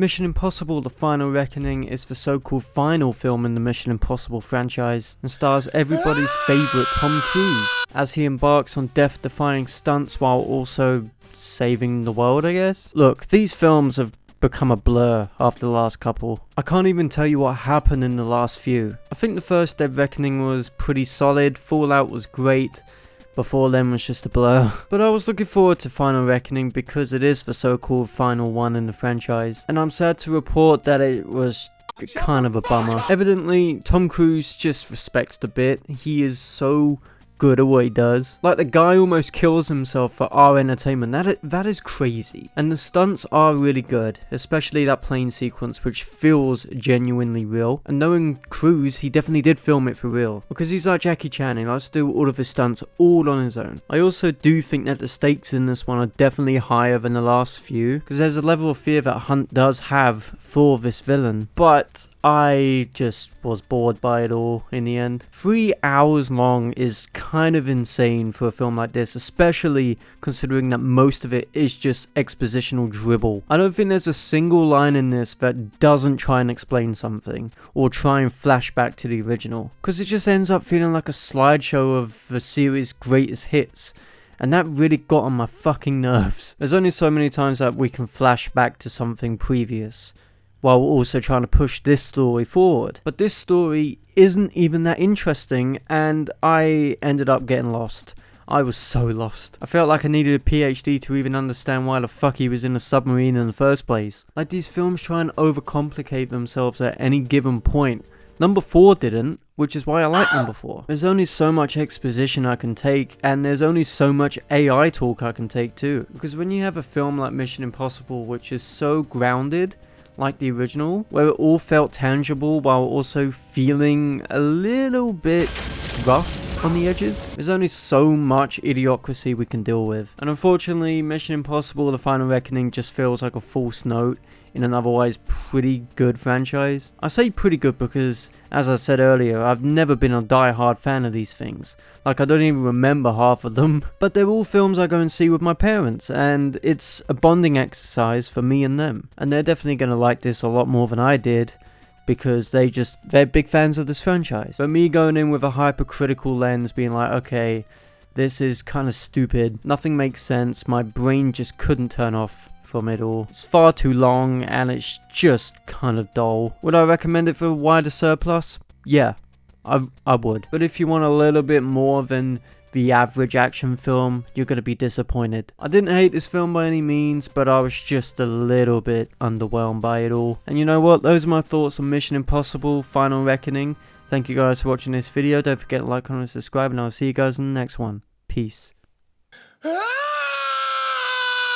Mission Impossible: The Final Reckoning is the so-called final film in the Mission Impossible franchise and stars everybody's favourite Tom Cruise as he embarks on death-defying stunts while also saving the world, I guess? Look, these films have become a blur after the last couple. I can't even tell you what happened in the last few. I think the first Dead Reckoning was pretty solid, Fallout was great, before then was just a blur. But I was looking forward to Final Reckoning because it is the so-called final one in the franchise, and I'm sad to report that it was kind of a bummer. Evidently, Tom Cruise just respects the bit. He is so good at what he does. Like, the guy almost kills himself for our entertainment. That is crazy. And the stunts are really good, especially that plane sequence, which feels genuinely real. And knowing Cruise, he definitely did film it for real, because he's like Jackie Chan. He likes to do all of his stunts all on his own. I also do think that the stakes in this one are definitely higher than the last few, because there's a level of fear that Hunt does have for this villain, but I just was bored by it all in the end. 3 hours long is kind of insane for a film like this, especially considering that most of it is just expositional dribble. I don't think there's a single line in this that doesn't try and explain something or try and flash back to the original, because it just ends up feeling like a slideshow of the series' greatest hits. And that really got on my fucking nerves. There's only so many times that we can flash back to something previous while also trying to push this story forward. But this story isn't even that interesting, and I ended up getting lost. I was so lost. I felt like I needed a PhD to even understand why the fuck he was in a submarine in the first place. Like, these films try and overcomplicate themselves at any given point. Number 4 didn't, which is why I like Number 4. There's only so much exposition I can take, and there's only so much AI talk I can take too. Because when you have a film like Mission Impossible, which is so grounded, like the original, where it all felt tangible while also feeling a little bit rough on the edges, there's only so much idiocracy we can deal with. And unfortunately, Mission Impossible: The Final Reckoning just feels like a false note in an otherwise pretty good franchise. I say pretty good because, as I said earlier, I've never been a die-hard fan of these things. Like, I don't even remember half of them. But they're all films I go and see with my parents, and it's a bonding exercise for me and them. And they're definitely going to like this a lot more than I did, because they're big fans of this franchise. But me going in with a hypercritical lens, being like, okay, this is kind of stupid, nothing makes sense, my brain just couldn't turn off from it all. It's far too long and it's just kind of dull. Would I recommend it for a wider surplus? Yeah, I would. But if you want a little bit more than the average action film, you're going to be disappointed. I didn't hate this film by any means, but I was just a little bit underwhelmed by it all. And you know what? Those are my thoughts on Mission Impossible: Final Reckoning. Thank you guys for watching this video. Don't forget to like, comment, and subscribe, and I'll see you guys in the next one. Peace.